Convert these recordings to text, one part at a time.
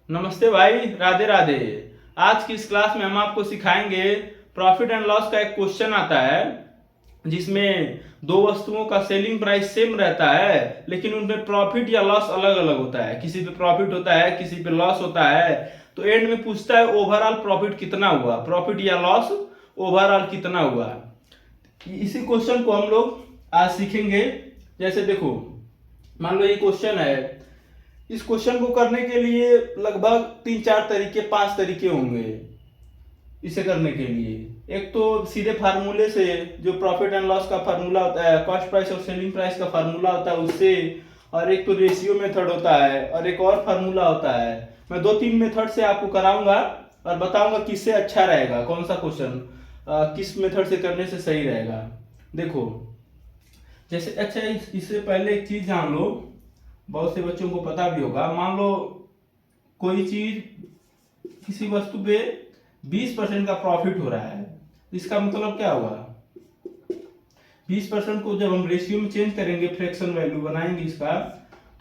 नमस्ते भाई, राधे राधे। आज की इस क्लास में हम आपको सिखाएंगे प्रॉफिट एंड लॉस का एक क्वेश्चन आता है जिसमें दो वस्तुओं का सेलिंग प्राइस सेम रहता है लेकिन उनमें प्रॉफिट या लॉस अलग अलग होता है। किसी पे प्रॉफिट होता है, किसी पे लॉस होता है। तो एंड में पूछता है ओवरऑल प्रॉफिट कितना हुआ, प्रॉफिट या लॉस ओवरऑल कितना हुआ। इसी क्वेश्चन को हम लोग आज सीखेंगे। जैसे देखो, मान लो ये क्वेश्चन है। इस क्वेश्चन को करने के लिए लगभग 3-4 तरीके 5 तरीके होंगे इसे करने के लिए। एक तो सीधे फार्मूले से, जो प्रॉफिट एंड लॉस का फार्मूला होता है, कॉस्ट प्राइस और सेलिंग प्राइस का फार्मूला होता है उससे। और एक तो रेशियो मेथड होता है और एक और फार्मूला होता है। मैं 2-3 मेथड से आपको कराऊंगा और बताऊंगा किससे अच्छा रहेगा, कौन सा क्वेश्चन किस मेथड से करने से सही रहेगा। देखो, जैसे अच्छा इससे पहले एक चीज जान लो, बहुत से बच्चों को पता भी होगा। मान लो कोई चीज, किसी वस्तु पे 20% का प्रॉफिट हो रहा है, इसका मतलब क्या हुआ? 20% को जब हम रेशियो में चेंज करेंगे, फ्रैक्शन वैल्यू बनाएंगे इसका,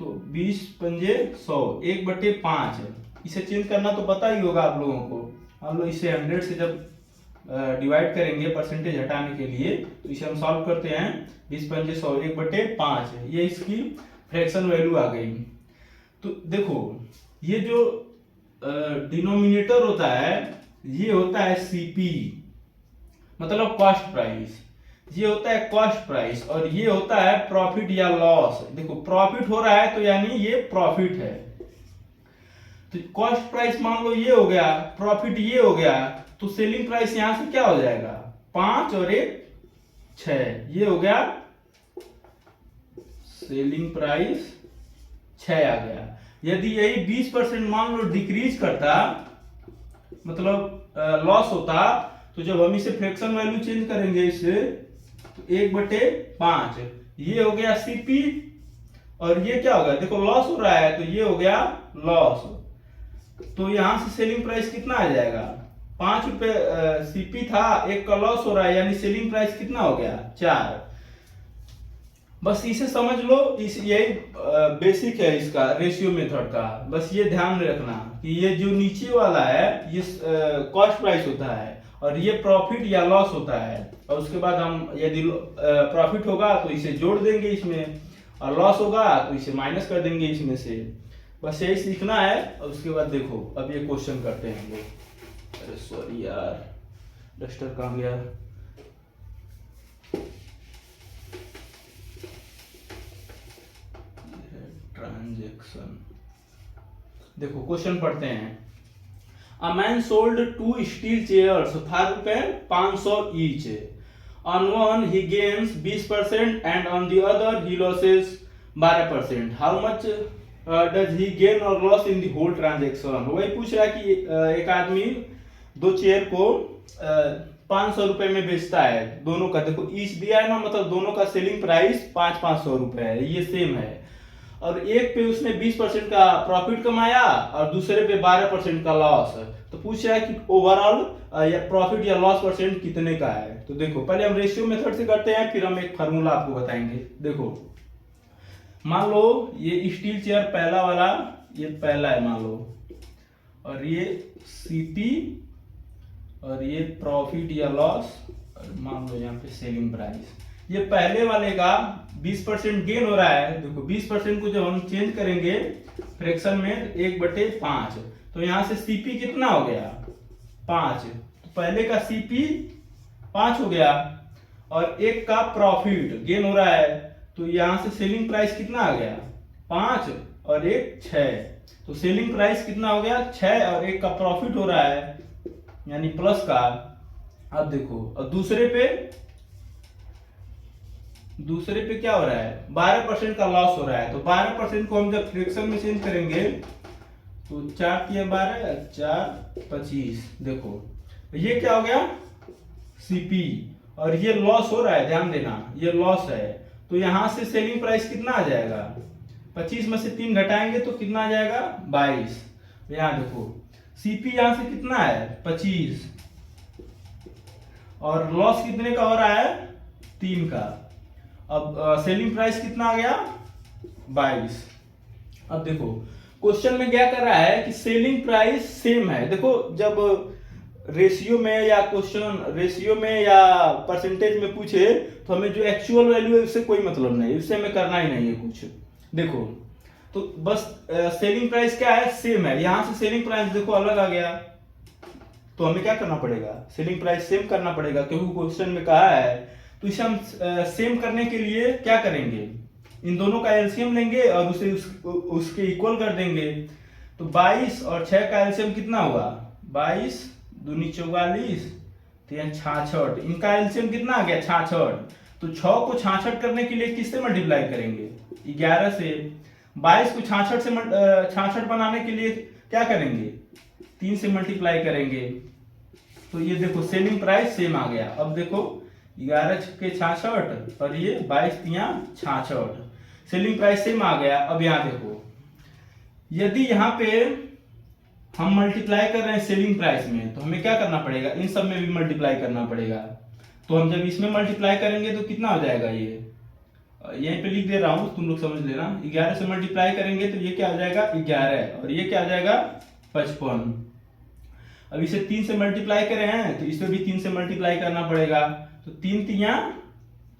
तो 20 पंजे 100, 1/5। इसे चेंज करना तो पता ही होगा आप लोगों को। मान लो इसे 100 से जब डिवाइड करेंगे परसेंटेज हटाने के लिए, तो इसे हम सॉल्व करते हैं। 20 पंजे 100, 1/5, ये इसकी फ्रैक्शन वैल्यू आ गई। तो देखो, ये जो डिनोमिनेटर होता है ये होता है सीपी, मतलब कॉस्ट प्राइस। ये होता है कॉस्ट प्राइस और ये होता है प्रॉफिट या लॉस। देखो, प्रॉफिट हो रहा है तो यानी ये प्रॉफिट है। तो कॉस्ट प्राइस मान लो ये हो गया, प्रॉफिट ये हो गया, तो सेलिंग प्राइस यहां से क्या हो जाएगा? 5 और 1 6, ये हो गया सेलिंग प्राइस 6 आ गया। यदि यही 20% मान लो डिक्रीज करता, मतलब लॉस होता, तो जब हम इसे फ्रैक्शन वैल्यू चेंज करेंगे इससे, तो 1/5 ये हो गया सीपी। और ये क्या होगा? देखो, लॉस हो रहा है तो ये हो गया लॉस। तो यहां से सेलिंग प्राइस कितना आ जाएगा? 5 रुपए सीपी था, 1 का लॉस हो रहा है, यानी सेलिंग प्राइस कितना हो गया? 4। बस इसे समझ लो, इस यही बेसिक है इसका रेशियो मेथड का। बस ये ध्यान में रखना कि ये जो नीचे वाला है ये कॉस्ट प्राइस होता है और ये प्रॉफिट या लॉस होता है। और उसके बाद हम यदि प्रॉफिट होगा तो इसे जोड़ देंगे इसमें, और लॉस होगा तो इसे माइनस कर देंगे इसमें से। बस यही सीखना है। और उसके बाद देखो, अब ये क्वेश्चन करते हैं हम लोग। अरे सॉरी यार, डस्टर कहाँ गया? ट्रांजैक्शन। देखो, क्वेश्चन पढ़ते हैं। A man sold 2 steel chairs for ₹500 each. On one he gains 20% and on the other he loses 12%। How much does he gain और loss in the whole transaction? वही पूछ रहा है कि एक आदमी 2 चेयर को 500 रुपए में बेचता है। दोनों का देखो ईच दिया है ना, मतलब दोनों का सेलिंग प्राइस 500 रुपए है, ये सेम है। और एक पे उसने 20% का प्रॉफिट कमाया और दूसरे पे 12% का लॉस। तो पूछ रहा है कि ओवरऑल या प्रॉफिट या लॉस परसेंट कितने का है। तो देखो, पहले हम रेशियो मेथड से करते हैं, फिर हम एक फार्मूला आपको बताएंगे। देखो, मान लो ये स्टील चेयर पहला वाला, ये पहला है मान लो, और ये सीपी और ये प्रॉफिट या लॉस, और मान लो यहाँ पे सेलिंग प्राइस। ये पहले वाले का 20% गेन हो रहा है। देखो, 20% को जब हम चेंज करेंगे फ्रैक्शन में 1/5, तो यहां से सीपी कितना हो गया? 5। तो पहले का सीपी 5 हो गया और एक का प्रॉफिट गेन हो रहा है, तो यहां से सेलिंग प्राइस कितना आ गया? 5 और 1 6। तो सेलिंग प्राइस कितना हो गया? 6 और 1 का प्रॉफिट हो रहा है, यानी प्लस का। अब देखो, और दूसरे पे क्या हो रहा है? 12% का लॉस हो रहा है। तो 12% को हम जब फ्रैक्शन में चेंज करेंगे, तो 4 × 12 4 25। देखो, ये क्या हो गया? सीपी। और ये लॉस हो रहा है, ध्यान देना, ये लॉस है। तो यहां से सेलिंग प्राइस कितना आ जाएगा? 25 में से 3 घटाएंगे तो कितना आ जाएगा? 22। यहां देखो, सीपी यहां से कितना है? 25, और लॉस कितने का हो रहा है? 3 का। अब सेलिंग प्राइस कितना आ गया? 22। अब देखो, क्वेश्चन में क्या कर रहा है कि सेलिंग प्राइस सेम है। देखो जब रेशियो में या क्वेश्चन रेशियो में या परसेंटेज में पूछे तो हमें जो एक्चुअल वैल्यू है उससे कोई मतलब नहीं, उससे हमें करना ही नहीं है कुछ। देखो तो बस सेलिंग प्राइस क्या है, सेम है। यहां से सेलिंग प्राइस देखो अलग आ गया, तो हमें क्या करना पड़ेगा, सेलिंग प्राइस सेम करना पड़ेगा, क्योंकि क्वेश्चन में कहा है। तो इसे हम सेम करने के लिए क्या करेंगे, इन दोनों का एलसीएम लेंगे और उसे उसके इक्वल कर देंगे। तो 22 और 6 का एलसीएम कितना हुआ, 22 दूनी 44 3 66, इनका एलसीएम कितना आ गया 66। तो 6 को 66 करने के लिए किससे मल्टीप्लाई करेंगे, 11 से। 22 को 66 से 66 बनाने के लिए क्या करेंगे, 3 से मल्टीप्लाई करेंगे। तो ये देखो सेलिंग प्राइस सेम आ गया। अब देखो 11 के 66 और ये 22 तिया 66, सेलिंग प्राइस सेम आ गया। अब यहाँ देखो यदि यहाँ पे हम मल्टीप्लाई कर रहे हैं सेलिंग प्राइस में, तो हमें क्या करना पड़ेगा, इन सब में भी मल्टीप्लाई करना पड़ेगा। तो हम जब इसमें मल्टीप्लाई करेंगे तो कितना हो जाएगा, ये यहीं पे लिख दे रहा हूं, तुम लोग समझ लेना। 11 से मल्टीप्लाई करेंगे तो ये क्या हो जाएगा 11, और ये क्या हो जाएगा 55। अब इसे 3 से मल्टीप्लाई करे हैं तो इसे भी 3 से मल्टीप्लाई करना पड़ेगा। तो 3 तिया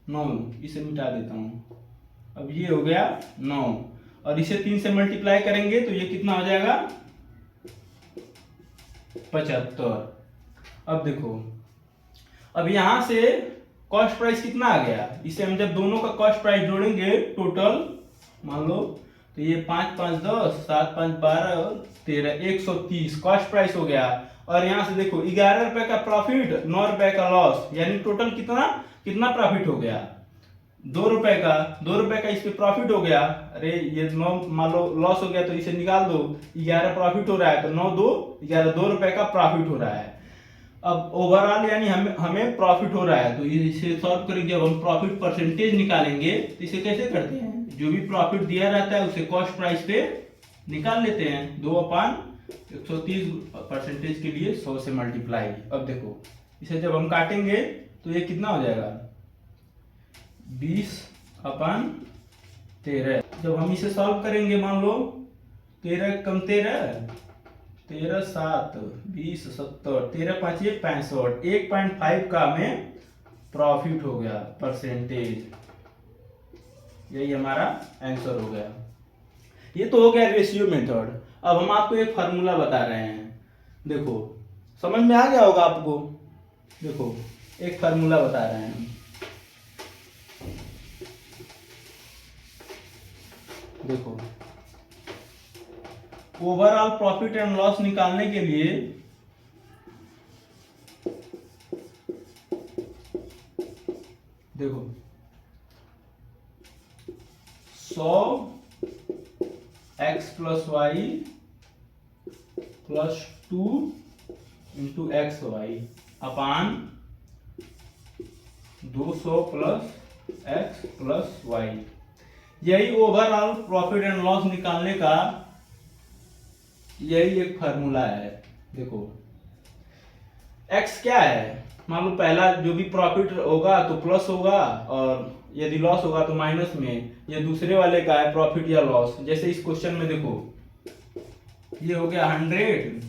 9, इसे मिटा देता हूं। अब ये हो गया 9, और इसे 3 से मल्टीप्लाई करेंगे तो ये कितना हो जाएगा 75। अब देखो अब यहां से कॉस्ट प्राइस कितना आ गया, इसे हम जब दोनों का कॉस्ट प्राइस जोड़ेंगे टोटल मान लो, तो ये 5 5 10 7 5 12 13 130 कॉस्ट प्राइस हो गया। और यहां से देखो 11 रुपए का प्रॉफिट 9 रुपए का लॉस, यानी टोटल कितना कितना प्रॉफिट हो गया 2 रुपए का। 2 रुपए का इस पे प्रॉफिट हो गया। अरे ये 9 मान लो लॉस हो गया तो इसे निकाल दो, 11 प्रॉफिट हो रहा है तो 9 2 11 2 रुपए का प्रॉफिट हो रहा है। अब ओवरऑल यानी हमें प्रॉफिट हो रहा है। तो इसे सॉल्व करेंगे, जब हम प्रॉफिट परसेंटेज निकालेंगे तो इसे कैसे करते हैं, जो भी प्रॉफिट दिया रहता है उसे कॉस्ट प्राइस पे निकाल लेते हैं, 2/130 परसेंटेज के लिए 100 से मल्टीप्लाई। अब देखो इसे जब हम काटेंगे तो ये कितना हो जाएगा 20/13। जब हम इसे सॉल्व करेंगे मान लो 13 कम 13 13 7 20 70 13 5 65, 1.5 का हमें प्रॉफिट हो गया परसेंटेज। यही हमारा आंसर हो गया। ये तो हो गया रेशियो मेथड। अब हम आपको एक फार्मूला बता रहे हैं, देखो समझ में आ गया होगा आपको। देखो एक फार्मूला बता रहे हैं, देखो ओवरऑल प्रॉफिट एंड लॉस निकालने के लिए देखो 100x + y + 2 × xy अपान 200 + x + y, यही ओवरऑल प्रॉफिट एंड लॉस निकालने का यही एक फार्मूला है। देखो x क्या है, मान लो पहला जो भी प्रॉफिट होगा तो प्लस होगा, और यदि लॉस होगा तो माइनस में। ये दूसरे वाले का है प्रॉफिट या लॉस। जैसे इस क्वेश्चन में देखो ये हो गया 100,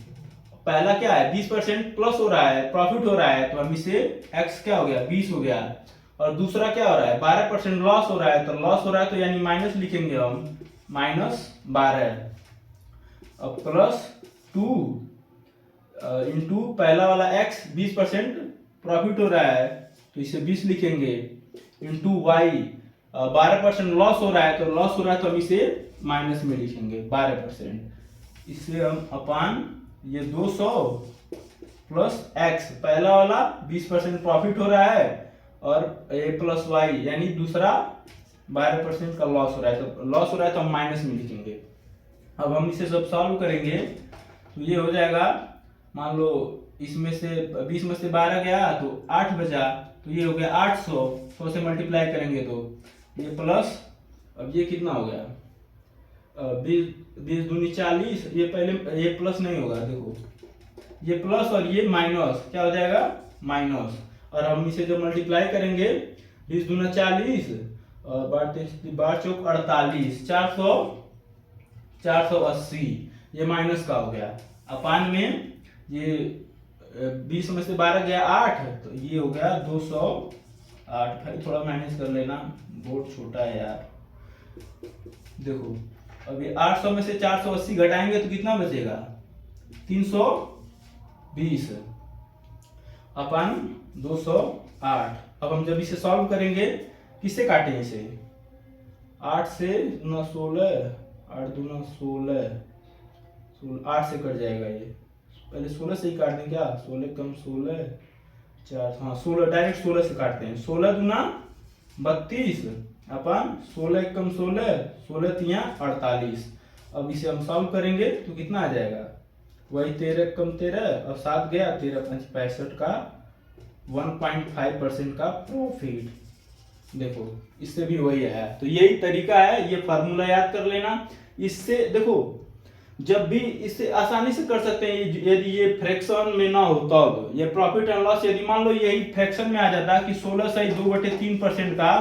पहला क्या है 20% प्लस हो रहा है, प्रॉफिट हो रहा है, तो हम इसे x क्या हो गया 20 हो गया। और दूसरा क्या हो रहा है 12% लॉस हो रहा है, तो लॉस हो रहा है तो यानी माइनस लिखेंगे हम -12। अब +2 इंटू पहला वाला x 20% प्रॉफिट हो रहा है तो इसे 20 लिखेंगे, इंटू y 12% लॉस हो रहा है, तो लॉस हो रहा है तो हम इसे माइनस में लिखेंगे 12%। इससे हम अपान ये 200 प्लस x, पहला वाला 20% प्रॉफिट हो रहा है और a प्लस y यानी दूसरा 12% का लॉस हो रहा है, तो लॉस हो रहा है तो हम माइनस में लिखेंगे। अब हम इसे सब सॉल्व करेंगे तो ये हो जाएगा, मान लो इसमें से 20 में से 12 गया तो 8 बचा, तो ये हो गया 800। 100 से मल्टीप्लाई करेंगे तो ये प्लस, अब ये कितना हो गया 20 दूनी 40, ये पहले ये प्लस नहीं होगा, देखो ये प्लस और ये माइनस क्या हो जाएगा माइनस। और हम इसे जो मल्टीप्लाई करेंगे 20 दूना 40 और 12 चौक 48, 480, ये माइनस का हो गया, अपान में ये 20 में से 12 गया 8, तो ये हो गया 208। भाई थोड़ा मैनेज कर लेना, बोर्ड छोटा है यार। देखो अब ये 800 में से 480 घटाएंगे तो कितना बचेगा, 320 अपन 208। अब हम जब इसे सॉल्व करेंगे, किससे काटें इसे, 8 से 9 16, 8 दूना 16, 8 से कट जाएगा ये, पहले 16 से ही काट दें क्या, 16 कम 16 4, हाँ 16, डायरेक्ट 16 से काटते हैं। 16 दूना 32 अपन 16 कम 16, 16 तिया 48। अब इसे हम सॉल्व करेंगे तो कितना आ जाएगा, वही 13 कम 13 और 7 गया, 13 5 65 का 1.5% का प्रॉफिट। देखो इससे भी वही है, तो यही तरीका है, ये फार्मूला याद कर लेना। इससे देखो जब भी इससे आसानी से कर सकते हैं, यदि ये फ्रैक्शन में ना हो तब, ये प्रॉफिट एंड लॉस यदि मान लो यही फ्रैक्शन में आ जाता कि 16 से 2/3% का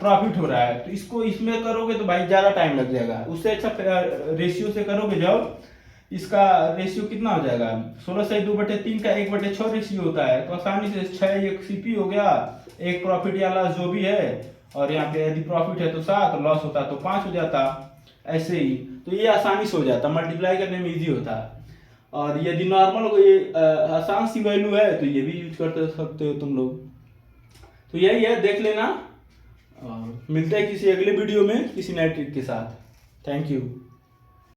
प्रॉफिट हो रहा है, तो इसको इसमें करोगे तो भाई ज्यादा टाइम लग जाएगा। उससे अच्छा रेशियो से करोगे, जब इसका रेशियो कितना हो जाएगा, 16 से 2/3 का 1/6 रेशियो होता है, तो आसानी से 6, एक सीपी हो गया, एक प्रॉफिट या लॉस जो भी है, और यहाँ पे यदि प्रॉफिट है तो 7, लॉस होता तो 5 हो जाता, ऐसे ही। तो ये आसानी से हो जाता, मल्टीप्लाई करने में इजी होता। और यदि नॉर्मल कोई आसान सी वैल्यू है तो ये भी यूज कर सकते हो तुम लोग। तो यही है, देख लेना, और मिलते हैं किसी अगले वीडियो में किसी नए ट्रिक के साथ। Thank you.